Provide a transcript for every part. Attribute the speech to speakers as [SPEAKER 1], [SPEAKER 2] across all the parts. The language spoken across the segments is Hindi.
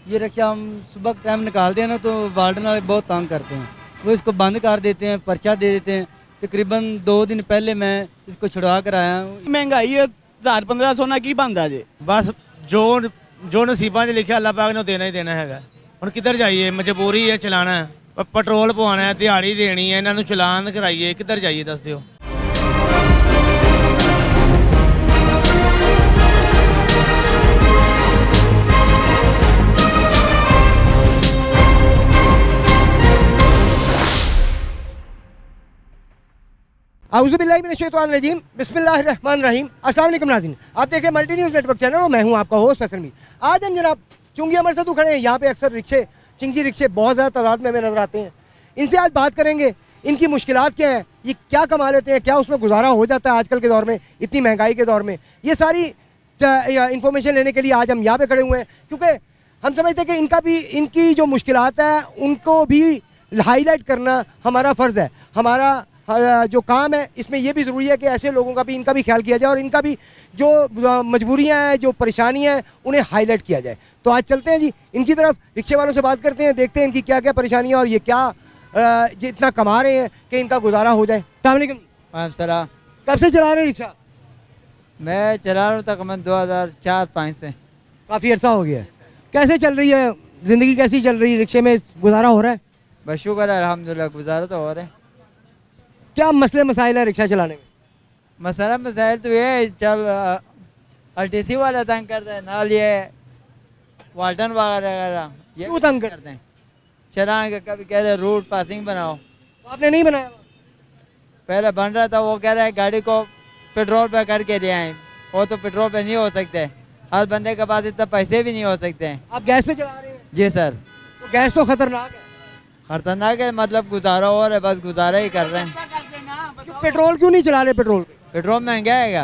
[SPEAKER 1] ये रिक्शा हम सुबह के टाइम निकालते हैं ना तो वार्डन वाले बहुत तंग करते हैं, वो इसको बंद कर देते हैं, पर्चा दे देते हैं। तकरीबन 2 दिन पहले मैं इसको छुड़वा कर आया हूँ।
[SPEAKER 2] महंगाई है 1000-1500 ਨਾਲ ਕੀ ਬਣਦਾ ਜੇ
[SPEAKER 3] बस जो नसीबा 'ਚ ਲਿਖਿਆ ਅੱਲਾਹ ਪਾਕ ਨੇ ਦੇਣਾ ਹੀ ਦੇਣਾ ਹੈਗਾ। ਹੁਣ ਕਿੱਧਰ ਜਾਈਏ, ਮਜਬੂਰੀ ਹੈ ਚਲਾਣਾ ਹੈ, ਪੈਟਰੋਲ ਪਵਾਉਣਾ ਹੈ, ਦਿਹਾੜੀ ਦੇਣੀ ਹੈ, ਇਹਨਾਂ ਨੂੰ ਚਲਾਨ ਕਰਾਈਏ, ਕਿੱਧਰ ਜਾਈਏ ਦੱਸ ਦਿਓ।
[SPEAKER 4] औज़ुबिल्लाहिमिनश्शैतानिर्रजीम बिस्मिल्लाहिर्रहमानिर्रहीम। अस्सलाम वालेकुम नाज़रीन, आप देखें मल्टी न्यूज़ नेटवर्क चैनल और मैं हूं आपका होस्ट फैसल मीर। आज हम जनाब चुंगी अमर सदू खड़े हैं। यहाँ पे अक्सर रिक्शे चिंगी रिक्शे बहुत ज़्यादा तादाद में हमें नज़र आते हैं। इनसे आज बात करेंगे, इनकी मुश्किलात क्या हैं, ये क्या कमा लेते हैं, क्या उसमें गुजारा हो जाता है आजकल के दौर में, इतनी महंगाई के दौर में। ये सारी इन्फॉर्मेशन लेने के लिए आज हम यहाँ पर खड़े हुए हैं, क्योंकि हम समझते हैं कि इनकी जो मुश्किलात है उनको भी हाईलाइट करना हमारा फ़र्ज़ है। हमारा जो काम है इसमें यह भी ज़रूरी है कि ऐसे लोगों का भी, इनका भी ख्याल किया जाए और इनका भी जो मजबूरियां हैं, जो परेशानियां हैं, उन्हें हाईलाइट किया जाए। तो आज चलते हैं जी इनकी तरफ, रिक्शे वालों से बात करते हैं, देखते हैं इनकी क्या क्या परेशानियां और ये क्या इतना कमा रहे हैं कि इनका गुजारा हो जाए।
[SPEAKER 5] सलाम।
[SPEAKER 4] कब से चला रहे हैं रिक्शा?
[SPEAKER 5] मैं चला रहा हूँ तकरीबन 2004-05 से।
[SPEAKER 4] काफ़ी अर्सा हो गया है। कैसे चल रही है ज़िंदगी, कैसी चल रही है, रिक्शे में गुजारा हो रहा है?
[SPEAKER 5] बस शुक्र है अल्हम्दुलिल्लाह, गुजारा तो हो रहा है।
[SPEAKER 4] क्या मसले मसाइल है रिक्शा चलाने में?
[SPEAKER 5] मसला मसाइल तो ये चल RTC वाला तंग करते हैं, नाल ये वाल्टन वगैरह ये
[SPEAKER 4] क्यों तंग करते हैं?
[SPEAKER 5] चलान के कभी कह रहे रूट पासिंग बनाओ,
[SPEAKER 4] तो आपने नहीं बनाया?
[SPEAKER 5] पहले बन रहा था, वो कह रहे हैं गाड़ी को पेट्रोल पे करके ले आए, वो तो पेट्रोल पे नहीं हो सकते, हर बंदे के पास इतना पैसे भी नहीं हो सकते हैं।
[SPEAKER 4] आप गैस पे चला रहे हैं?
[SPEAKER 5] जी सर।
[SPEAKER 4] तो गैस तो खतरनाक है।
[SPEAKER 5] खतरनाक है मतलब गुजारा हो रहा है, बस गुजारा ही कर रहे हैं।
[SPEAKER 4] पेट्रोल क्यों नहीं चला रहे?
[SPEAKER 5] पेट्रोल महंगा हैगा,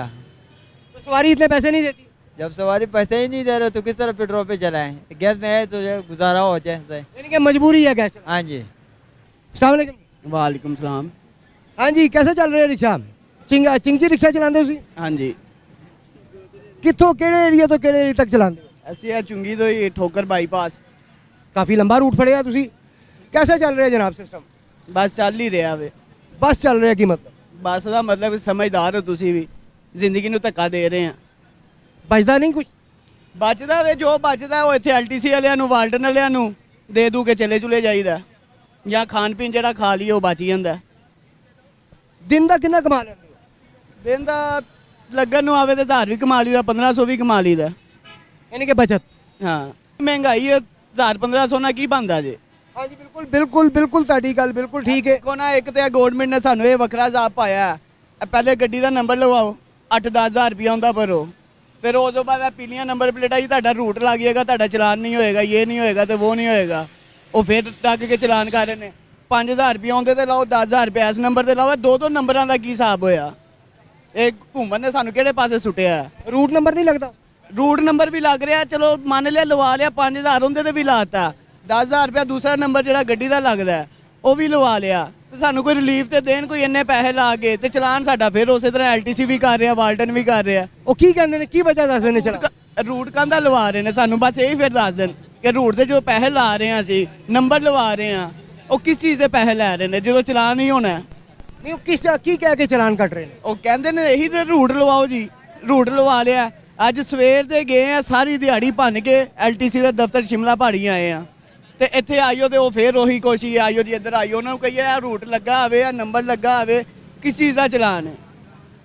[SPEAKER 4] तो सवारी इतने पैसे नहीं देती।
[SPEAKER 5] जब सवारी पैसे ही नहीं दे रहे तो किस तरह पेट्रोल पे चलाएं? गैस में है तो गुजारा हो जाए।
[SPEAKER 4] यानी कि मजबूरी है गैस।
[SPEAKER 5] हाँ जी।
[SPEAKER 4] अस्सलाम वालेकुम।
[SPEAKER 2] ਵਾਲੇकुम सलाम।
[SPEAKER 4] हाँ जी, कैसे चल रहे हैं रिक्शा? चिंगी रिक्शा चलाते हो?
[SPEAKER 2] हाँ जी,
[SPEAKER 4] कितों केड़े एरिया तो केड़े एरिया तक चलाते हो?
[SPEAKER 2] ਅਸੀਂ ਆ ਚੁੰਗੀ ਤੋਂ ਹੀ ਠੋਕਰ ਬਾਈਪਾਸ
[SPEAKER 4] काफ़ी लंबा रूट पड़ेगा तुसी। कैसे चल रहे हैं जनाब सिस्टम?
[SPEAKER 2] ਬਸ ਚੱਲ ਹੀ ਰਿਹਾ ਵੇ।
[SPEAKER 4] बस चल रहे हैं की मतलब?
[SPEAKER 2] ਬੱਸ ਦਾ ਮਤਲਬ ਸਮਝਦਾਰ ਹੋ ਤੁਸੀਂ ਵੀ, ਜ਼ਿੰਦਗੀ ਨੂੰ ਧੱਕਾ ਦੇ ਰਹੇ ਆ।
[SPEAKER 4] बचता नहीं कुछ?
[SPEAKER 2] ਬਚਦਾ ਵੇ, ਜੋ ਬਚਦਾ ਉਹ ਇੱਥੇ LTC ਵਾਲਿਆਂ ਨੂੰ, ਵਾਲਟਨ ਵਾਲਿਆਂ ਨੂੰ ਦੇ ਦੂ ਕੇ ਚਲੇ ਜਾਈਦਾ, ਜਾਂ ਖਾਣ ਪੀਣ ਜਿਹੜਾ ਖਾ ਲਈਏ ਉਹ ਬਚ ਜਾਂਦਾ।
[SPEAKER 4] दिन का कितना कमा लेते हो?
[SPEAKER 2] ਦਿਨ ਦਾ ਲੱਗਣ ਨੂੰ ਆਵੇ ਤੇ 1000 ਵੀ ਕਮਾ ਲਈਦਾ, 1500 ਵੀ ਕਮਾ ਲਈਦਾ।
[SPEAKER 4] यानी कि बचत।
[SPEAKER 2] ਹਾਂ, ਮਹਿੰਗਾਈ ਹੈ 1000-1500 ਨਾਲ ਕੀ ਬਣਦਾ ਜੇ।
[SPEAKER 4] हाँ जी, बिल्कुल बिल्कुल बिल्कुल ताड़ी गल बिल्कुल ठीक है।
[SPEAKER 2] ਦੇਖੋ ਨਾ, ਇੱਕ ਤੇ ਗਵਰਨਮੈਂਟ ਨੇ ਸਾਨੂੰ ਇਹ ਵੱਖਰਾ ਜ਼ਾਬ ਪਾਇਆ ਹੈ। ਪਹਿਲੇ ਗੱਡੀ ਦਾ ਨੰਬਰ ਲਵਾਓ, 8-10 ਹਜ਼ਾਰ ਰੁਪਇਆ ਹੁੰਦਾ ਭਰੋ, ਫਿਰ ਉਸ ਤੋਂ ਬਾਅਦ ਪੀਲੀਆਂ ਨੰਬਰ ਪਲੇਟਾਂ ਜੀ ਤੁਹਾਡਾ ਰੂਟ ਲੱਗ ਜਾਏਗਾ, ਤੁਹਾਡਾ ਚਲਾਨ ਨਹੀਂ ਹੋਏਗਾ, ਇਹ ਨਹੀਂ ਹੋਏਗਾ ਤੇ ਉਹ ਨਹੀਂ ਹੋਏਗਾ। ਉਹ ਫਿਰ ਟੱਕ ਕੇ ਚਲਾਨ ਕਰ ਰਹੇ ਨੇ। 5000 ਰੁਪਇਆ ਆਉਂਦੇ ਤੇ ਲਾਓ, 10000 ਰੁਪਇਆ ਇਸ ਨੰਬਰ ਤੇ ਲਾਓ। ਦੋ ਨੰਬਰਾਂ ਦਾ ਕੀ ਹਿਸਾਬ ਹੋਇਆ? ਇਹ ਘੁੰਮਣ ਨੇ ਸਾਨੂੰ ਕਿਹੜੇ ਪਾਸੇ ਸੁੱਟਿਆ?
[SPEAKER 4] रूट नंबर नहीं लगता?
[SPEAKER 2] ਰੂਟ ਨੰਬਰ ਵੀ ਲੱਗ ਰਿਹਾ, ਚਲੋ ਮੰਨ ਲਿਆ ਲਵਾ ਲਿਆ, 5000 ਹੁੰਦੇ ਤੇ ਵੀ ਲਾਤਾ, 10000 ਰੁਪਇਆ ਦੂਸਰਾ ਨੰਬਰ ਜਿਹੜਾ ਗੱਡੀ ਦਾ ਲੱਗਦਾ ਉਹ ਵੀ ਲਵਾ ਲਿਆ। ਤੇ ਸਾਨੂੰ ਕੋਈ ਰਿਲੀਫ ਤੇ ਦੇਣ, ਕੋਈ ਇੰਨੇ ਪੈਸੇ ਲਾ ਕੇ, ਤੇ ਚਲਾਨ ਸਾਡਾ ਫਿਰ ਉਸੇ ਤਰ੍ਹਾਂ LTC ਵੀ ਕਰ ਰਿਹਾ, ਵਾਲਟਨ ਵੀ ਕਰ ਰਿਹਾ।
[SPEAKER 4] ਉਹ ਕੀ ਕਹਿੰਦੇ ਨੇ, ਕੀ ਵਜ੍ਹਾ ਦੱਸਦੇ ਨੇ? ਚਲਾ
[SPEAKER 2] ਰੂਟ ਕਾਹਦਾ ਲਵਾ ਰਹੇ ਨੇ ਸਾਨੂੰ, ਬਸ ਇਹੀ ਫਿਰ ਦੱਸ ਦੇਣ ਕਿ ਰੂਟ ਦੇ ਜੋ ਪੈਸੇ ਲਾ ਰਹੇ ਆ, ਅਸੀਂ ਨੰਬਰ ਲਵਾ ਰਹੇ ਆ, ਉਹ ਕਿਸ ਚੀਜ਼ ਦੇ ਪੈਸੇ ਲੈ ਰਹੇ ਨੇ ਜਦੋਂ ਚਲਾਨ ਨਹੀਂ ਹੋਣਾ।
[SPEAKER 4] नहीं वो किस की कह के चलान कट रहे हैं?
[SPEAKER 2] ਉਹ ਕਹਿੰਦੇ ਨੇ ਇਹੀ ਤੇ ਰੂਟ ਲਵਾਓ ਜੀ, ਰੂਟ ਲਵਾ ਲਿਆ। ਅੱਜ ਸਵੇਰ ਦੇ ਗਏ ਆ, ਸਾਰੀ ਦਿਹਾੜੀ ਭੰਨ ਕੇ LTC ਦੇ ਦਫ਼ਤਰ ਸ਼ਿਮਲਾ ਪਹਾੜੀ ਆਏ ਆ, ਤੇ ਇੱਥੇ ਆਇਓ ਤੇ ਉਹ ਫੇਰ ਉਹੀ ਕੋਸ਼ਿਸ਼, ਆਇਓ ਜੀ ਇੱਧਰ ਆਇਓ, ਉਹਨਾਂ ਨੂੰ ਕਹੀਏ ਆ ਰੂਟ ਲੱਗਾ ਹੋਵੇ, ਆ ਨੰਬਰ ਲੱਗਾ ਹੋਵੇ, ਕਿਸ ਚੀਜ਼ ਦਾ ਚਲਾਨ ਹੈ?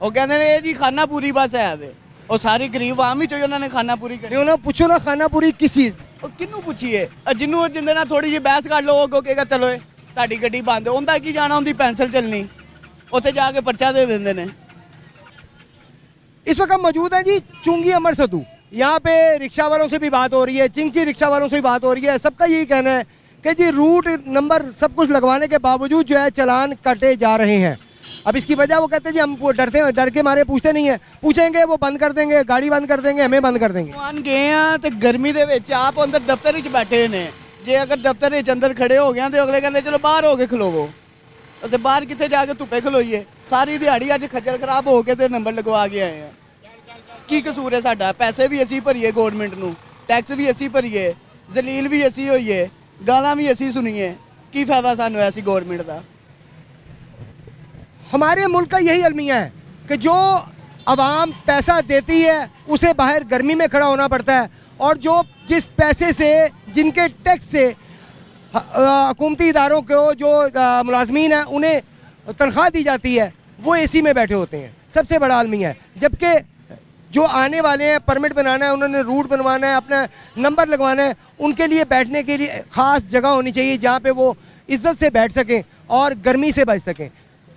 [SPEAKER 2] ਉਹ ਕਹਿੰਦੇ ਨੇ ਇਹ ਜੀ ਖਾਨਾ ਪੂਰੀ ਬਸ ਹੈ ਵੇ। ਉਹ ਸਾਰੀ ਗਰੀਬ ਆਮ ਹੀ ਚੋਈ ਉਹਨਾਂ ਨੇ ਖਾਨਾ ਪੂਰੀ ਕਰੀ।
[SPEAKER 4] नहीं उन्हें पूछो ना खाना पूरी किस चीज़?
[SPEAKER 2] ਉਹ ਕਿਹਨੂੰ ਪੁੱਛੀਏ? ਜਿਹਨੂੰ ਜਿੰਦੇ ਨਾਲ ਥੋੜੀ ਜਿਹੀ ਬਹਿਸ ਕਰ ਲਓ, ਉਹ ਕਹੇਗਾ ਚਲੋ ਤੁਹਾਡੀ ਗੱਡੀ ਬੰਦ। ਉਹਦਾ ਕੀ ਜਾਣਾ, ਉਹਦੀ ਪੈਨਸਲ ਚੱਲਣੀ, ਉੱਥੇ ਜਾ ਕੇ ਪਰਚਾ ਦੇ ਦਿੰਦੇ ਨੇ।
[SPEAKER 4] इस वक्त हम मौजूद हैं जी चुंगी अमर सतू। यहाँ पे रिक्शा वालों से भी बात हो रही है, चिंची रिक्शा वालों से भी बात हो रही है। सबका यही कहना है कि जी रूट नंबर सब कुछ लगवाने के बावजूद जो है चलान कटे जा रहे हैं। अब इसकी वजह वो कहते हैं जी हम वो डर के मारे पूछते नहीं है, पूछेंगे वो बंद कर देंगे, गाड़ी बंद कर देंगे, हमें बंद कर देंगे।
[SPEAKER 2] ਆਣ ਗਏ ਆ ਤੇ ਗਰਮੀ ਦੇ ਵਿੱਚ ਆਪ ਅੰਦਰ ਦਫ਼ਤਰ ਵਿੱਚ ਬੈਠੇ ਨੇ। ਜੇ ਅਗਰ ਦਫ਼ਤਰ ਵਿੱਚ ਅੰਦਰ ਖੜੇ ਹੋ ਗਏ ਤੇ ਅਗਲੇ ਕਹਿੰਦੇ ਚਲੋ ਬਾਹਰ ਹੋ ਕੇ ਖਲੋਵੋ, ਤੇ ਬਾਹਰ ਕਿੱਥੇ ਜਾ ਕੇ ਧੁੱਪੇ ਖਲੋਈਏ? ਸਾਰੀ ਦਿਹਾੜੀ ਅੱਜ ਖੱਜਲ ਖਰਾਬ ਹੋ ਕੇ ਤੇ ਨੰਬਰ ਲਗਵਾ ਕੇ ਆਏ ਆ। ਕੀ ਕਸੂਰ ਹੈ ਸਾਡਾ? ਪੈਸੇ ਵੀ ਅਸੀਂ ਭਰੀਏ ਗਵਰਨਮੈਂਟ ਨੂੰ, ਟੈਕਸ ਵੀ ਅਸੀਂ ਭਰੀਏ, ਜ਼ਲੀਲ ਵੀ ਅਸੀਂ ਹੋਈਏ, ਗਾਲਾਂ ਵੀ ਅਸੀਂ ਸੁਣੀਏ, ਕੀ ਫਾਇਦਾ ਸਾਨੂੰ ਐਸੀ ਗਵਰਨमेंट ਦਾ।
[SPEAKER 4] हमारे मुल्क का यही अलमिया है कि जो आवाम पैसा देती है उसे बाहर गर्मी में खड़ा होना पड़ता है, और जो जिस पैसे से, जिनके टैक्स से हुकूमती इदारों को जो मुलाजमीन हैं उन्हें तनख्वाह दी जाती है, वो एसी में बैठे होते हैं। सबसे बड़ा अलमिया है। जबकि जो आने वाले हैं, परमिट बनाना है, उन्होंने रूट बनवाना है, अपना नंबर लगवाना है, उनके लिए बैठने के लिए ख़ास जगह होनी चाहिए जहाँ पे वो इज्जत से बैठ सकें और गर्मी से बच सकें।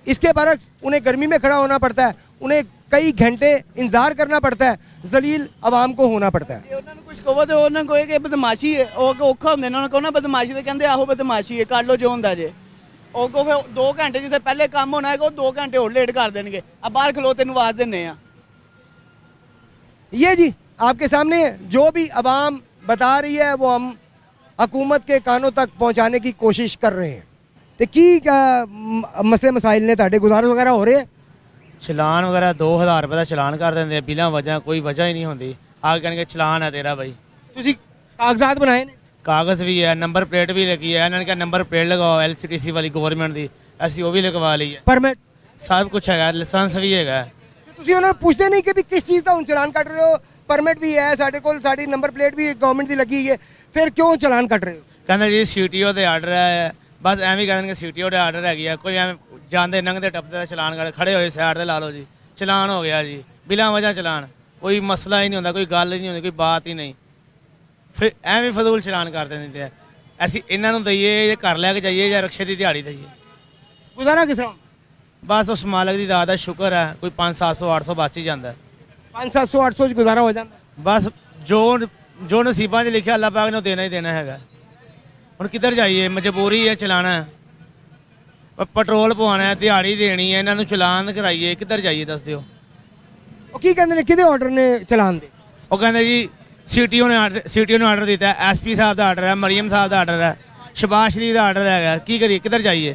[SPEAKER 4] इसके बरक्स उन्हें गर्मी में खड़ा होना पड़ता है, उन्हें कई घंटे इंतज़ार करना पड़ता है, जलील आवाम को होना पड़ता है।
[SPEAKER 2] ਜੇ ਉਹਨਾਂ ਨੂੰ ਕੁਝ ਕਹੋ ਤੇ ਉਹਨਾਂ ਕੋਲ ਕਿ ਬਦਮਾਸ਼ੀ ਹੈ, ਉਹ ਔਖਾ ਹੁੰਦੇ ਨੇ, ਉਹਨਾਂ ਕੋਲ ਨਾ ਬਦਮਾਸ਼ੀ ਤੇ ਕਹਿੰਦੇ ਆਹੋ ਬਦਮਾਸ਼ੀ ਹੈ, ਕਰ ਲਓ ਜੋ ਹੁੰਦਾ ਜੇ। ਉਹ ਕੋ ਫਿਰ 2 ਘੰਟੇ ਜਿੱਥੇ ਪਹਿਲੇ ਕੰਮ ਹੋਣਾ ਹੈਗਾ ਉਹ 2 ਘੰਟੇ ਹੋਰ ਲੇਟ ਕਰ ਦੇਣਗੇ। ਆ ਬਾਹਰ ਖਲੋ ਤੈਨੂੰ ਆਵਾਜ਼ ਦਿੰਨੇ ਆ।
[SPEAKER 4] ये जी आपके सामने जो भी आवाम बता रही है वो हम हुकूमत के कानों तक पहुँचाने की कोशिश कर रहे हैं। तो की मसले मसाइल ने ताड़े गुजारिश वगैरह हो रहे हैं?
[SPEAKER 3] ਚਲਾਨ ਵਗੈਰਾ 2000 ਰੁਪਏ ਦਾ ਚਲਾਨ ਕਰ ਦਿੰਦੇ ਆ ਬਿਨਾਂ ਵਜ੍ਹਾ, ਕੋਈ ਵਜ੍ਹਾ ਹੀ ਨਹੀਂ ਹੁੰਦੀ। ਆ ਕੇ ਕਹਿਣਗੇ ਚਲਾਨ ਹੈ ਤੇਰਾ ਬਾਈ।
[SPEAKER 4] ਤੁਸੀਂ कागजात बनाए ने?
[SPEAKER 3] ਕਾਗਜ਼ ਵੀ ਹੈ, ਨੰਬਰ ਪਲੇਟ ਵੀ ਲੱਗੀ ਹੈ। ਇਹਨਾਂ ਨੇ ਕਿਹਾ ਨੰਬਰ ਪਲੇਟ ਲਗਾਓ LCTC ਵਾਲੀ ਗਵਰਨਮੈਂਟ ਦੀ, ਅਸੀਂ ਉਹ ਵੀ ਲਗਵਾ ਲਈ ਹੈ।
[SPEAKER 4] परमिट?
[SPEAKER 3] ਸਭ ਕੁਝ ਹੈਗਾ, ਲਾਇਸੈਂਸ ਵੀ ਹੈਗਾ।
[SPEAKER 4] ਤੁਸੀਂ ਉਹਨਾਂ ਨੂੰ ਪੁੱਛਦੇ ਨਹੀਂ ਕਿ ਵੀ ਕਿਸ ਚੀਜ਼ ਦਾ ਹੁਣ ਚਲਾਨ ਕੱਟ ਰਹੇ ਹੋ? ਪਰਮਿਟ ਵੀ ਹੈ ਸਾਡੇ ਕੋਲ, ਸਾਡੀ ਨੰਬਰ ਪਲੇਟ ਵੀ ਗਵਰਨਮੈਂਟ ਦੀ ਲੱਗੀ ਹੈ, ਫਿਰ ਕਿਉਂ ਚਲਾਨ ਕੱਟ ਰਹੇ ਹੋ?
[SPEAKER 3] ਕਹਿੰਦੇ ਜੀ CTO ਦੇ ਆਰਡਰ ਹੈ, ਬਸ ਐਵੇਂ ਕਹਿ ਦੇਣਗੇ CTO ਦੇ ਆਰਡਰ ਹੈਗੀ ਆ। ਕੋਈ ਐਵੇਂ ਜਾਂਦੇ ਲੰਘਦੇ ਟੱਪਦੇ ਦਾ ਚਲਾਨ ਕਰ, ਖੜੇ ਹੋਏ ਸਾਈਡ ਤੇ ਲਾ ਲਓ ਜੀ, ਚਲਾਨ ਹੋ ਗਿਆ ਜੀ, ਬਿਨਾਂ ਵਜ੍ਹਾ ਚਲਾਨ। ਕੋਈ ਮਸਲਾ ਹੀ ਨਹੀਂ ਹੁੰਦਾ, ਕੋਈ ਗੱਲ ਹੀ ਨਹੀਂ ਹੁੰਦੀ, ਕੋਈ ਬਾਤ ਹੀ ਨਹੀਂ। ਫਿਰ ਐਵੇਂ ਫਜ਼ੂਲ ਚਲਾਨ ਕਰ ਦਿੰਦੇ ਆ। ਅਸੀਂ ਇਹਨਾਂ ਨੂੰ ਦਈਏ ਜਾਂ ਘਰ ਲੈ ਕੇ ਜਾਈਏ ਜਾਂ ਰਕਸ਼ੇ ਦੀ ਦਿਹਾੜੀ ਦਈਏ।
[SPEAKER 4] ਗੁਜ਼ਾਰਾ ਕਿਸ ਤਰ੍ਹਾਂ?
[SPEAKER 3] ਬਸ ਉਸ ਮਾਲਕ ਦੀ ਦਾਤ ਦਾ ਸ਼ੁਕਰ ਹੈ, ਕੋਈ 500 700 800 ਬਚ ਹੀ ਜਾਂਦਾ।
[SPEAKER 4] 500 700 800 ਚ ਗੁਜ਼ਾਰਾ ਹੋ ਜਾਂਦਾ?
[SPEAKER 3] ਬਸ ਜੋ ਨਸੀਬਾਂ 'ਚ ਲਿਖਿਆ ਅੱਲਾਹ ਪਾਕ ਨੇ ਉਹ ਦੇਣਾ ਹੀ ਦੇਣਾ ਹੈਗਾ। ਹੁਣ ਕਿੱਧਰ ਜਾਈਏ, ਮਜਬੂਰੀ ਹੈ ਚਲਾਣਾ। ਪੈਟਰੋਲ ਪਵਾਉਣਾ ਹੈ, ਦਿਹਾੜੀ ਦੇਣੀ ਹੈ, ਇਹਨਾਂ ਨੂੰ ਚਲਾਨ ਕਰਾਈਏ, ਕਿੱਧਰ ਜਾਈਏ ਦੱਸ ਦਿਓ।
[SPEAKER 4] ਉਹ ਕੀ ਕਹਿੰਦੇ ਨੇ, ਕਿਹਦੇ ਆਰਡਰ ਨੇ ਚਲਾਨ ਦੇ?
[SPEAKER 3] ਉਹ ਕਹਿੰਦੇ ਜੀ CTO ਨੇ ਆਰਡਰ ਦਿੱਤਾ ਹੈ, SP ਸਾਹਿਬ ਦਾ ਆਰਡਰ ਹੈ, ਮਰੀਮ ਸਾਹਿਬ ਦਾ ਆਰਡਰ ਹੈ, ਸ਼ਬਾਸ਼ ਸ਼ਰੀਫ ਦਾ ਆਰਡਰ ਹੈਗਾ। ਕੀ ਕਰੀਏ, ਕਿੱਧਰ जाइए?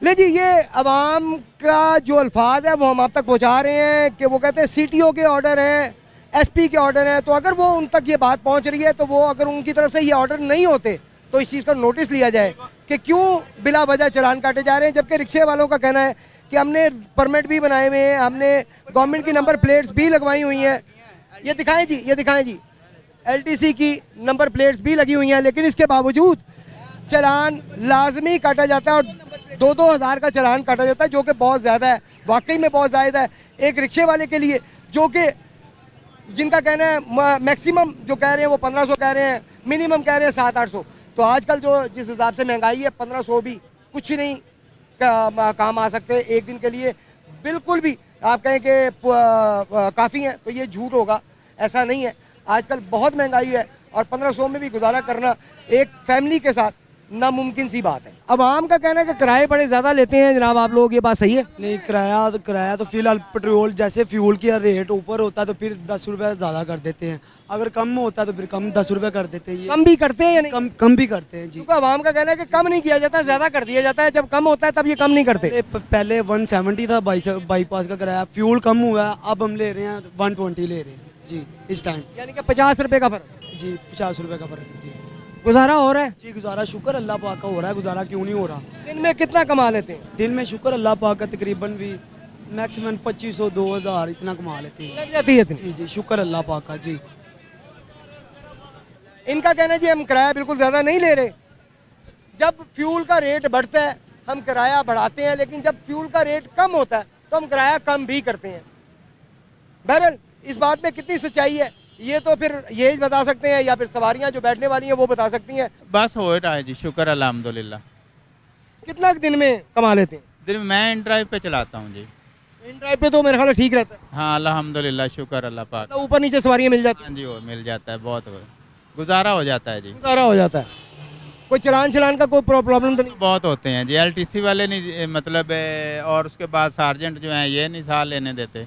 [SPEAKER 4] ले जी, ये आवाम का जो अल्फाज है वो हम आप तक पहुंचा रहे हैं कि वो कहते हैं CTO के ऑर्डर हैं, SP के ऑर्डर हैं। तो अगर वो उन तक ये बात पहुंच रही है तो वो अगर उनकी तरफ से ये ऑर्डर नहीं होते तो इस चीज़ का नोटिस लिया जाए कि क्यों बिला वजह चलान काटे जा रहे हैं। जबकि रिक्शे वालों का कहना है कि हमने परमिट भी बनाए हुए हैं, हमने गवर्नमेंट की नंबर प्लेट्स भी लगवाई हुई हैं। ये दिखाएं जी, ये दिखाएं जी, LTC की नंबर प्लेट्स भी लगी हुई हैं, लेकिन इसके बावजूद चलान लाजमी काटा जाता है और 2-2 हज़ार का चलान काटा जाता है, जो कि बहुत ज़्यादा है, वाकई में बहुत ज़्यादा है एक रिक्शे वाले के लिए, जो कि जिनका कहना है मैक्सिमम जो कह रहे हैं वो 1500 कह रहे हैं, मिनिमम कह रहे हैं 700-800। तो आजकल जो जिस हिसाब से महंगाई है 1500 भी कुछ नहीं काम आ सकते एक दिन के लिए। बिल्कुल भी आप कहें कि काफ़ी है तो ये झूठ होगा, ऐसा नहीं है। आजकल बहुत महंगाई है और 1500 में भी गुजारा करना एक फैमिली के साथ नामुमकिन सी बात है। अवाम का कहना है कि किराए बड़े ज़्यादा लेते हैं जनाब आप लोग, ये बात सही है?
[SPEAKER 1] नहीं, किराया तो फिलहाल पेट्रोल जैसे फ्यूल की रेट ऊपर होता है तो फिर 10 रुपये ज़्यादा कर देते हैं, अगर कम होता है तो फिर कम 10 रुपये कर देते हैं। ये
[SPEAKER 4] कम भी करते हैं या नहीं?
[SPEAKER 1] कम भी करते हैं जी।
[SPEAKER 4] क्योंकि अवाम का कहना है कि कम नहीं किया जाता, ज़्यादा कर दिया जाता है। जब कम होता है तब ये कम नहीं करते।
[SPEAKER 1] पहले 170 था बाईपास का किराया, फ्यूल कम हुआ है, अब हम ले रहे हैं 120 ले रहे हैं जी इस टाइम।
[SPEAKER 4] यानी कि 50 रुपये का फ़र्क
[SPEAKER 1] जी, 50 रुपये का फ़र्क है जी।
[SPEAKER 4] गुजारा हो रहा है
[SPEAKER 1] जी, गुजारा शुक्र अल्लाह पाक का हो रहा है, गुजारा क्यों नहीं हो रहा।
[SPEAKER 4] दिन में कितना कमा लेते हैं?
[SPEAKER 1] दिन में शुक्र अल्लाह पाक का तकरीबन भी मैक्सिमम 2500 2000 इतना कमा लेते हैं।
[SPEAKER 4] लग जाती है इतनी?
[SPEAKER 1] जी जी, शुक्र अल्लाह पाक का जी।
[SPEAKER 4] इनका कहना है जी हम किराया बिल्कुल ज़्यादा नहीं ले रहे, जब फ्यूल का रेट बढ़ता है हम किराया बढ़ाते हैं, लेकिन जब फ्यूल का रेट कम होता है तो हम किराया कम भी करते हैं। बहरहाल इस बात में कितनी सच्चाई है ये तो फिर यही बता सकते हैं या फिर सवारियां जो बैठने वाली हैं वो बता सकती हैं।
[SPEAKER 6] बस हो रहा है जी, शुक्र अल्हम्दुलिल्लाह।
[SPEAKER 4] कितना दिन में कमा लेते हैं?
[SPEAKER 6] दिन में मैं इन ड्राइव पे चलाता हूँ जी।
[SPEAKER 4] इन ड्राइव पे तो मेरे ख्याल से ठीक रहता है,
[SPEAKER 6] हाँ अल्हम्दुलिल्लाह, शुक्र अल्लाह पाक।
[SPEAKER 4] तो ऊपर नीचे सवारियां मिल जाती हैं,
[SPEAKER 6] हाँ जी, वो मिल जाता है, बहुत गुजारा हो जाता है जी।
[SPEAKER 4] गुजारा हो जाता है। कोई चलान का कोई प्रॉब्लम तो नहीं?
[SPEAKER 6] बहुत होते हैं जी, LTC वाले नहीं मतलब और उसके बाद सार्जेंट जो हैं ये नहीं साथ लेने देते,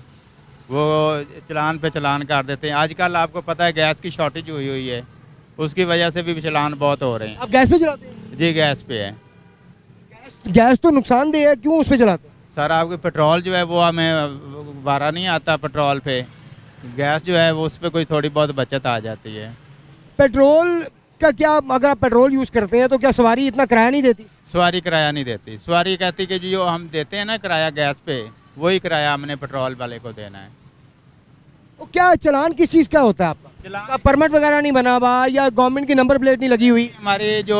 [SPEAKER 6] वो चलान पे चलान कर देते हैं। आजकल आपको पता है गैस की शॉर्टेज हुई है, उसकी वजह से भी चलान बहुत हो रहे हैं।
[SPEAKER 4] आप गैस पे चलाते हैं?
[SPEAKER 6] जी गैस पे है।
[SPEAKER 4] गैस तो नुकसानदेह है, क्यों उस पे चलाते हैं?
[SPEAKER 6] सर आपके पेट्रोल जो है वो हमें बारा नहीं आता पेट्रोल पे, गैस जो है वो उस पर कोई थोड़ी बहुत बचत आ जाती है।
[SPEAKER 4] पेट्रोल का क्या, अगर आप पेट्रोल यूज़ करते हैं तो क्या सवारी इतना किराया नहीं देती?
[SPEAKER 6] सवारी किराया नहीं देती। सवारी कहती कि जो हम देते हैं ना किराया गैस पे, वही किराया हमने पेट्रोल वाले को देना है।
[SPEAKER 4] तो क्या चालान किस चीज़ का होता है आपका?
[SPEAKER 6] चालान
[SPEAKER 4] परमिट वगैरह नहीं बना हुआ या गवर्नमेंट की नंबर प्लेट नहीं लगी हुई?
[SPEAKER 6] हमारी जो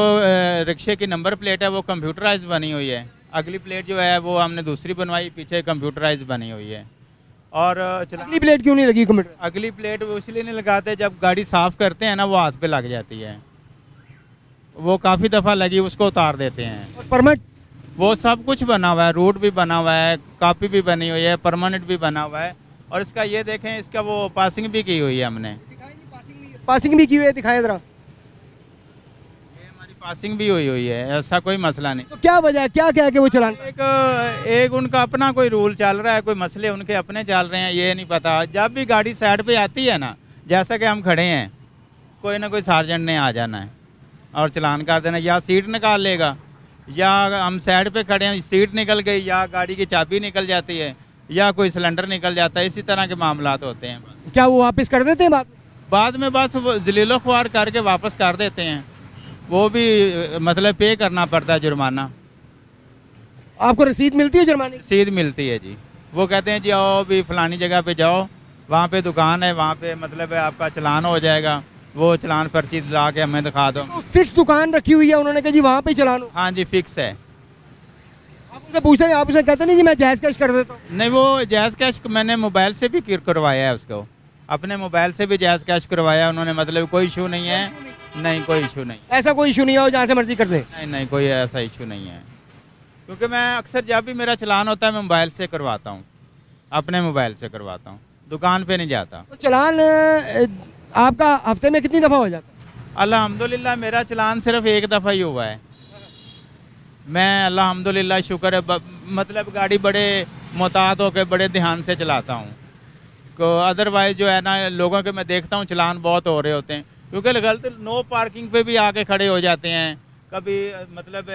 [SPEAKER 6] रिक्शे की नंबर प्लेट है वो कंप्यूटराइज बनी हुई है। अगली प्लेट जो है वो हमने दूसरी बनवाई, पीछे कंप्यूटराइज बनी हुई है। और
[SPEAKER 4] अगली प्लेट क्यों नहीं लगी कंप्यूटर?
[SPEAKER 6] अगली प्लेट वो इसलिए नहीं लगाते, जब गाड़ी साफ़ करते हैं ना वो हाथ पे लग जाती है। वो काफ़ी दफ़ा लगी, उसको उतार देते हैं।
[SPEAKER 4] और परमिट?
[SPEAKER 6] वो सब कुछ बना हुआ है, रूट भी बना हुआ है, कॉपी भी बनी हुई है, परमानेंट भी बना हुआ है। और इसका ये देखें, इसका वो पासिंग भी की हुई है हमने।
[SPEAKER 4] पासिंग भी की हुई है, दिखाएं ज़रा।
[SPEAKER 6] ये हमारी पासिंग भी हुई है, ऐसा कोई मसला नहीं।
[SPEAKER 4] तो क्या वजह है, क्या क्या है कि वो चालान?
[SPEAKER 6] एक उनका अपना कोई रूल चल रहा है, कोई मसले उनके अपने चल रहे हैं, ये नहीं पता। जब भी गाड़ी साइड पे आती है ना, जैसा कि हम खड़े हैं, कोई ना कोई सार्जेंट ने आ जाना है और चालान कर देना। या सीट निकाल लेगा, या हम साइड पे खड़े हैं, सीट निकल गई, या गाड़ी की चाबी निकल जाती है, या कोई सिलेंडर निकल जाता है। इसी तरह के मामलात होते हैं।
[SPEAKER 4] क्या वो वापस कर देते हैं
[SPEAKER 6] बाद में बस वो जलीलो ख्वार करके वापस कर देते हैं। वो भी मतलब पे करना पड़ता है जुर्माना।
[SPEAKER 4] आपको रसीद मिलती है जुर्माने की?
[SPEAKER 6] रसीद मिलती है जी। वो कहते हैं जी आओ भी फलानी जगह पे जाओ, वहाँ पे दुकान है, वहाँ पे मतलब है आपका चालान हो जाएगा। वो चालान पर्ची ला के हमें दिखा दो।
[SPEAKER 4] तो फिक्स दुकान रखी हुई है, उन्होंने कहा जी वहाँ पे चालान हो?
[SPEAKER 6] हाँ जी, फिक्स है।
[SPEAKER 4] आप उनसे पूछते हैं, आप उसे कहते नहीं जी मैं जायज़ कैश कर देता हूँ?
[SPEAKER 6] नहीं, वो जायज़ कैश मैंने मोबाइल से भी करवाया है उसको, अपने मोबाइल से भी जायज़ कैश करवाया उन्होंने। मतलब कोई इशू नहीं है। नहीं, कोई इशू नहीं।
[SPEAKER 4] ऐसा कोई इशू नहीं हो जहाँ से मर्जी कर ले?
[SPEAKER 6] नहीं नहीं, कोई ऐसा इशू नहीं है। क्योंकि मैं अक्सर जब भी मेरा चालान होता है मैं मोबाइल से करवाता हूँ, अपने मोबाइल से करवाता हूँ, दुकान पे नहीं जाता।
[SPEAKER 4] तो चालान आपका हफ्ते में कितनी दफ़ा हो जाता है?
[SPEAKER 6] अल्हम्दुलिल्लाह मेरा चालान सिर्फ एक दफ़ा ही हुआ है। मैं अल्हम्दुलिल्लाह शुक्र है, मतलब गाड़ी बड़े मोहतात होकर बड़े ध्यान से चलाता हूँ। को अदरवाइज़ जो है ना, लोगों के मैं देखता हूँ चालान बहुत हो रहे होते हैं, क्योंकि गलत नो पार्किंग पे भी आके खड़े हो जाते हैं। कभी मतलब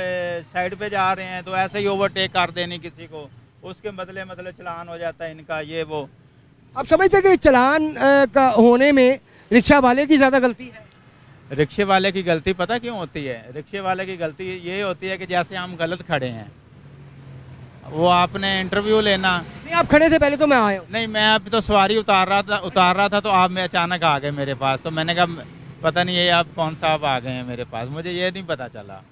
[SPEAKER 6] साइड पे जा रहे हैं तो ऐसे ही ओवरटेक कर देनी किसी को, उसके बदले मतलब चालान हो जाता है इनका, ये वो।
[SPEAKER 4] आप समझते हैं कि चालान का होने में रिक्शा वाले की ज़्यादा गलती है?
[SPEAKER 6] रिक्शे वाले की गलती पता क्यों होती है? रिक्शे वाले की गलती ये होती है कि जैसे हम गलत खड़े हैं, वो आपने इंटरव्यू लेना।
[SPEAKER 4] नहीं, आप खड़े थे पहले तो मैं आया हूँ।
[SPEAKER 6] नहीं, मैं अभी तो सवारी उतार रहा था तो आप में अचानक आ गए मेरे पास। तो मैंने कहा पता नहीं ये आप कौन सा आप आ गए हैं मेरे पास, मुझे ये नहीं पता चला।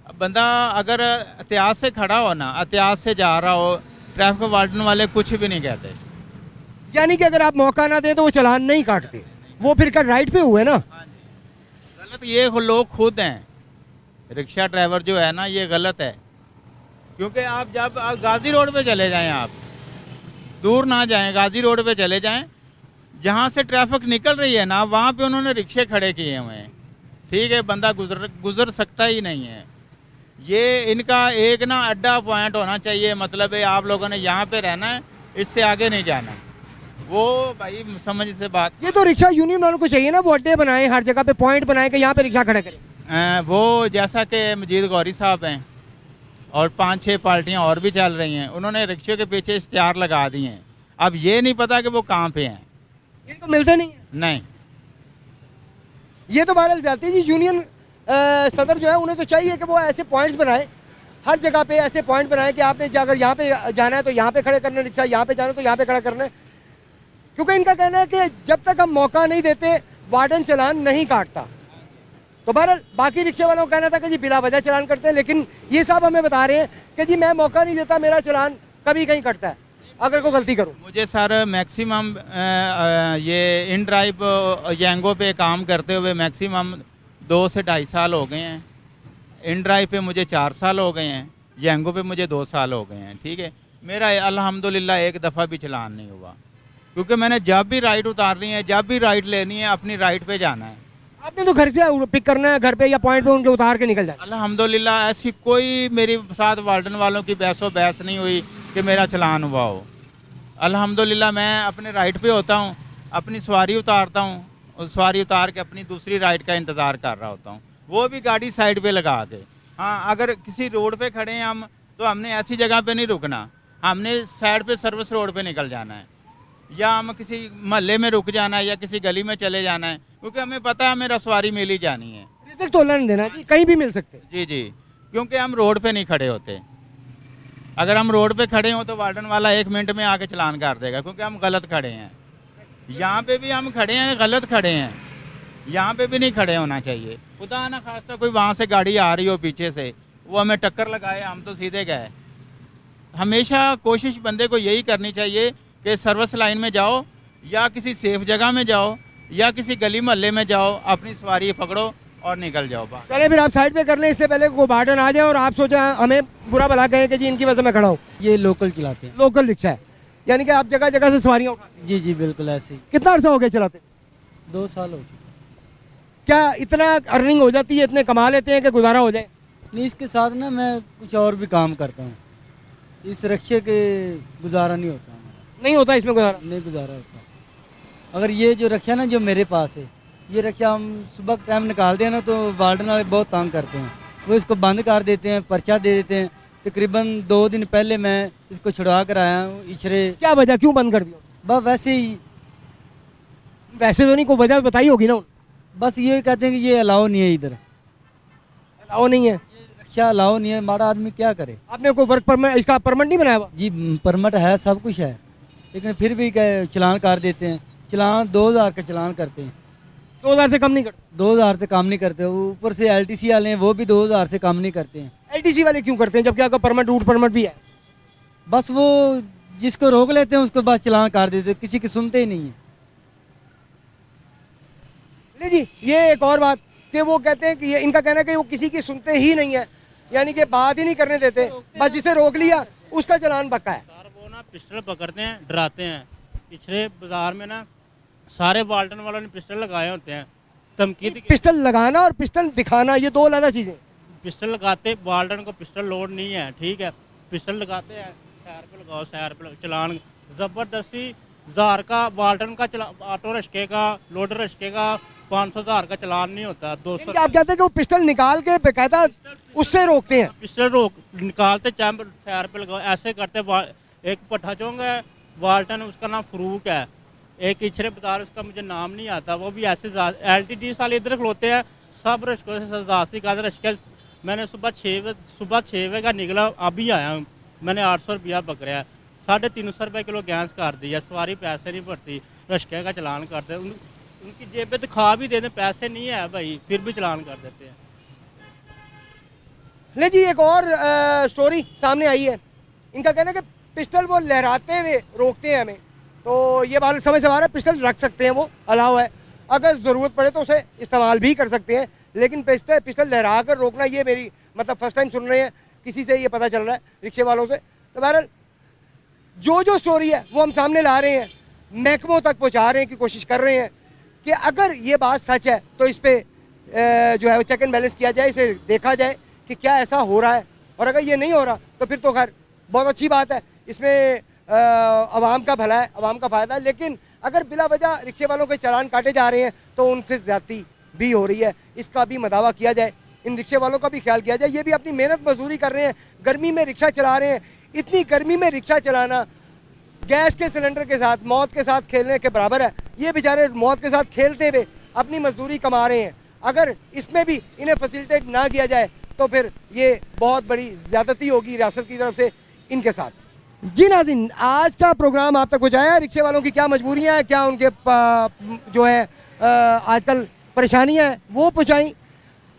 [SPEAKER 6] अब बंदा अगर एहतियात से खड़ा हो ना, एहतियात से जा रहा हो, ट्रैफिक वार्डन वाले कुछ भी नहीं कहते।
[SPEAKER 4] यानी कि अगर आप मौका ना दें तो वो चालान नहीं काटते, वो फिर कर राइट पे हुए ना?
[SPEAKER 6] गलत ये लोग खुद हैं, रिक्शा ड्राइवर जो है ना, ये गलत है। क्योंकि आप जब गाजी रोड पे चले जाएं, आप दूर ना जाएं, गाजी रोड पे चले जाएं, जहाँ से ट्रैफिक निकल रही है ना, वहाँ पे उन्होंने रिक्शे खड़े किए हुए हैं। ठीक है, बंदा गुजर सकता ही नहीं है। ये इनका एक ना अड्डा पॉइंट होना चाहिए, मतलब है आप लोगों ने यहाँ पे रहना है, इससे आगे नहीं जाना। वो भाई समझ से बात।
[SPEAKER 4] ये तो रिक्शा यूनियन वालों को चाहिए ना, वो अड्डे बनाए, हर जगह पे पॉइंट बनाए कि यहाँ पे रिक्शा खड़ा करें।
[SPEAKER 6] वो जैसा कि मजीद गौरी साहब हैं और 5-6 पार्टियाँ और भी चल रही हैं, उन्होंने रिक्शे के पीछे इश्तिहार लगा दिए हैं। अब ये नहीं पता कि वो कहाँ पे हैं।
[SPEAKER 4] ये तो मिलते नहीं है।
[SPEAKER 6] नहीं,
[SPEAKER 4] ये तो बहरहाल जाती है जी। यूनियन सदर जो है उन्हें तो चाहिए कि वो ऐसे पॉइंट्स बनाए, हर जगह पे ऐसे पॉइंट बनाए कि आपने अगर यहाँ पे जाना है तो यहाँ पे खड़े करना है रिक्शा, यहाँ पे जाना है तो यहाँ पे खड़ा करना है। क्योंकि इनका कहना है कि जब तक हम मौका नहीं देते वार्डन चालान नहीं काटता। तो बहरहाल बाकी रिक्शे वालों का कहना था कि जी बिला वजह चालान करते हैं, लेकिन ये साहब हमें बता रहे हैं कि जी मैं मौका नहीं देता, मेरा चालान कभी कहीं कटता है अगर कोई गलती करूँ।
[SPEAKER 6] मुझे सर मैक्सिमम ये इन ड्राइव यांगो पे काम करते हुए मैक्सिमम 2 से 2.5 साल हो गए हैं। इन ड्राइव पे मुझे 4 साल हो गए हैं, यांगो पे मुझे 2 साल हो गए हैं। ठीक है, मेरा अल्हम्दुलिल्लाह एक दफ़ा भी चालान नहीं हुआ, क्योंकि मैंने जब भी राइट उतारनी है, जब भी राइट लेनी है, अपनी राइट पे जाना है।
[SPEAKER 4] आपने तो घर से पिक करना है, घर पे या पॉइंट पे उनके उतार के निकल जाए।
[SPEAKER 6] अल्हम्दुलिल्लाह ऐसी कोई मेरे साथ वार्डन वालों की बहस नहीं हुई कि मेरा चालान हुआ हो। अल्हम्दुलिल्लाह मैं अपने राइट पे होता हूँ, अपनी सवारी उतारता हूँ, उस सवारी उतार के अपनी दूसरी राइड का इंतज़ार कर रहा होता हूँ, वो भी गाड़ी साइड पे लगा के। हाँ, अगर किसी रोड पे खड़े हैं हम, तो हमने ऐसी जगह पे नहीं रुकना, हमने साइड पे सर्विस रोड पे निकल जाना है। या हम किसी मोहल्ले में रुक जाना है या किसी गली में चले जाना है, क्योंकि हमें पता है हमें रसवारी मिल ही जानी है।
[SPEAKER 4] रिस्क तोलना नहीं देना जी, कहीं भी मिल सकते हैं।
[SPEAKER 6] जी जी, क्योंकि हम रोड पे नहीं खड़े होते। अगर हम रोड पे खड़े हों तो वार्डन वाला 1 मिनट में आके चलान कर देगा, क्योंकि हम गलत खड़े हैं। यहाँ पे भी हम खड़े हैं, गलत खड़े हैं, यहाँ पे भी नहीं खड़े होना चाहिए। खुदा ना खासा कोई वहाँ से गाड़ी आ रही हो पीछे से, वो हमें टक्कर लगाए, हम तो सीधे गए। हमेशा कोशिश बंदे को यही करनी चाहिए कि सर्विस लाइन में जाओ या किसी सेफ जगह में जाओ या किसी गली मोहल्ले में जाओ, अपनी सवारी पकड़ो और निकल जाओ बाहर।
[SPEAKER 4] चले फिर आप साइड पे कर लें, इससे पहले को वार्डन आ जाए और आप सोचा हमें बुरा भला कहें कि जी इनकी वजह से मैं खड़ा हूँ।
[SPEAKER 1] ये लोकल चलाते हैं।
[SPEAKER 4] लोकल रिक्शा है, यानी कि आप जगह जगह से सवारियाँ उठाते हैं।
[SPEAKER 1] जी जी बिल्कुल ऐसे ही।
[SPEAKER 4] कितना अर्सा हो गया चलाते?
[SPEAKER 1] 2 साल हो चुके।
[SPEAKER 4] क्या इतना अर्निंग हो जाती है, इतने कमा लेते हैं कि गुजारा हो जाए?
[SPEAKER 1] नहीं, इसके साथ ना मैं कुछ और भी काम करता हूँ। इस रिक्शे के गुजारा नहीं होता हमारा।
[SPEAKER 4] नहीं होता इसमें गुजारा?
[SPEAKER 1] नहीं गुजारा होता। अगर ये जो रिक्शा ना जो मेरे पास है, ये रिक्शा हम सुबह के टाइम निकालते हैं ना तो वार्डन वाले बहुत तंग करते हैं। वो इसको बंद कर देते हैं, पर्चा दे देते हैं। तकरीबन 2 दिन पहले मैं इसको छुड़वा कर आया हूँ इछरे।
[SPEAKER 4] क्या वजह, क्यों बंद कर दिया?
[SPEAKER 1] बस वैसे ही।
[SPEAKER 4] वैसे तो नहीं, कोई वजह बताई होगी ना।
[SPEAKER 1] बस ये कहते हैं कि ये अलाउ नहीं है, इधर
[SPEAKER 4] अलाउ नहीं है,
[SPEAKER 1] रिक्शा अलाउ नहीं है। माड़ा आदमी क्या करे।
[SPEAKER 4] आपने कोई वर्क परमिट, इसका परमिट नहीं बनाया हुआ?
[SPEAKER 1] जी परमिट है, सब कुछ है, लेकिन फिर भी चलान कर देते हैं। चलान 2000 का चलान करते हैं।
[SPEAKER 4] 2000 से कम नहीं करते?
[SPEAKER 1] 2000 से कम नहीं करते। ऊपर से LTC वाले हैं, वो भी 2000 से कम नहीं करते हैं।
[SPEAKER 4] LTC वाले क्यों करते हैं जबकि आपका परमिट, रूट परमिट भी है?
[SPEAKER 1] बस वो जिसको रोक लेते हैं उसको बस चलान कर देते हैं, किसी की सुनते ही नहीं है।
[SPEAKER 4] ले जी, ये एक और बात कि वो कहते हैं कि ये इनका कहना है कि वो किसी की सुनते ही नहीं है, यानी कि बात ही नहीं करने देते, बस जिसे रोक लिया उसका चलान पक्का है।
[SPEAKER 7] सर वो ना पिस्टल पकड़ते हैं, डराते हैं। पिछले बाजार में ना सारे वाल्टन वालों ने पिस्टल लगाए होते हैं, धमकी दी।
[SPEAKER 4] पिस्टल लगाना और पिस्टल दिखाना ये 2 अलग चीजें।
[SPEAKER 7] पिस्टल लगाते, वाल्टन को पिस्टल लोड नहीं है, ठीक है, पिस्टल लगाते हैं, सैर पे लगाओ, सैर पे चलान ज़बरदस्ती 1000 का वाल्टन का ऑटो रिक्शे का, लोडर रिक्शे का 500,000 का चलान नहीं होता। 200
[SPEAKER 4] आप कहते हैं कि वो पिस्टल निकाल के बेकायदा उससे रोकते हैं?
[SPEAKER 7] पिस्टल रोक निकालते, चाहे सैर पे लगाओ, ऐसे करते। एक पट्ठा चौंग है वाल्टन, उसका नाम फरूक है, एक इछरे बाजार, उसका मुझे नाम नहीं आता, वो भी ऐसे LTD साल इधर खलोते हैं, सब रिश्कों से सजासी का रिश्के। मैंने सुबह 6 बजे का निकला, अभी आया हूँ। मैंने 800 रुपया पकड़ा है, 350 रुपये किलो गैस कर दी है, सवारी पैसे नहीं भरती, रिश्के का चलान करते। उनकी जेबें दिखा भी देते, पैसे नहीं है भाई, फिर भी चलान कर देते हैं।
[SPEAKER 4] ले जी, एक और स्टोरी सामने आई है। इनका कहना है कि पिस्टल वो लहराते हुए रोकते हैं हमें, तो ये बात समझ से आ रहा है, पिस्टल रख सकते हैं, वो अलाउ है, अगर ज़रूरत पड़े तो उसे इस्तेमाल भी कर सकते हैं, लेकिन पिस्टल लहरा कर रोकना, ये मेरी मतलब फर्स्ट टाइम सुन रहे हैं, किसी से ये पता चल रहा है, रिक्शे वालों से। तो बहरहाल जो स्टोरी है वो हम सामने ला रहे हैं, महकमों तक पहुँचा रहे हैं, की कोशिश कर रहे हैं कि अगर ये बात सच है तो इस पर जो है चेक एंड बैलेंस किया जाए, इसे देखा जाए कि क्या ऐसा हो रहा है, और अगर ये नहीं हो रहा तो फिर तो खैर बहुत अच्छी बात है, इसमें आवाम का भला है, आवाम का फ़ायदा है। लेकिन अगर बिला वजह रिक्शे वालों के चालान काटे जा रहे हैं तो उनसे ज़्यादती भी हो रही है, इसका भी मदावा किया जाए, इन रिक्शे वालों का भी ख्याल किया जाए। ये भी अपनी मेहनत मजदूरी कर रहे हैं, गर्मी में रिक्शा चला रहे हैं। इतनी गर्मी में रिक्शा चलाना गैस के सिलेंडर के साथ, मौत के साथ खेलने के बराबर है। ये बेचारे मौत के साथ खेलते हुए अपनी मजदूरी कमा रहे हैं, अगर इसमें भी इन्हें फैसिलिटेट ना किया जाए तो फिर ये बहुत बड़ी ज़्यादती होगी रियासत की तरफ से इनके साथ। जी नाज़रीन, आज का प्रोग्राम आप तक पहुँचाया, रिक्शे वालों की क्या मजबूरियाँ हैं, क्या उनके जो है आजकल परेशानियाँ हैं वो पहुँचाई,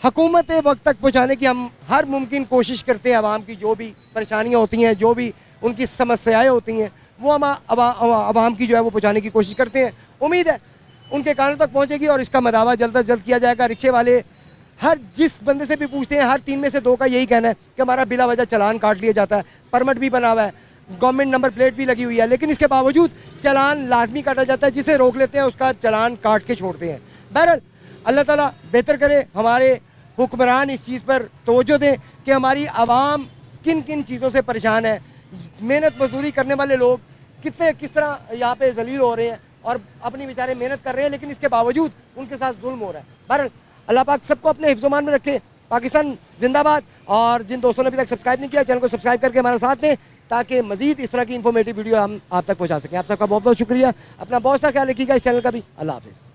[SPEAKER 4] हुकूमत वक्त तक पहुँचाने की हम हर मुमकिन कोशिश करते हैं। आवाम की जो भी परेशानियाँ होती हैं, जो भी उनकी समस्याएँ होती हैं, वो हम आवाम की जो है वो पहुँचाने की कोशिश करते हैं। उम्मीद है उनके कानों तक पहुँचेगी और इसका मदावा जल्द से जल्द किया जाएगा। रिक्शे वाले हर जिस बंदे से भी पूछते हैं, हर 3 में से 2 का यही कहना है कि हमारा बिला वजह चलान काट लिया जाता है, परमिट भी बना हुआ है, गवर्नमेंट नंबर प्लेट भी लगी हुई है, लेकिन इसके बावजूद चलान लाजमी काटा जाता है, जिसे रोक लेते हैं उसका चलान काट के छोड़ते हैं। बहरहाल अल्लाह ताला बेहतर करे, हमारे हुक्मरान इस चीज़ पर तवज्जो दें कि हमारी आवाम किन किन चीज़ों से परेशान है, मेहनत मजदूरी करने वाले लोग किस तरह यहाँ पे जलील हो रहे हैं और अपनी बेचारे मेहनत कर रहे हैं, लेकिन इसके बावजूद उनके साथ जुल्म हो रहा है। बहरहाल अल्लाह पाक सबको अपने हिफ्ज़-ओ-मान में रखे। पाकिस्तान जिंदाबाद। और जिन दोस्तों ने अभी तक सब्सक्राइब नहीं किया, चैनल को सब्सक्राइब करके हमारा साथ दें ताकि मजीद इस तरह की इन्फॉर्मेटिव वीडियो हम आप तक पहुँचा सकें। आप सबका बहुत बहुत शुक्रिया, अपना बहुत सा ख्याल रखिएगा, इस चैनल का भी। अल्लाह हाफिज़।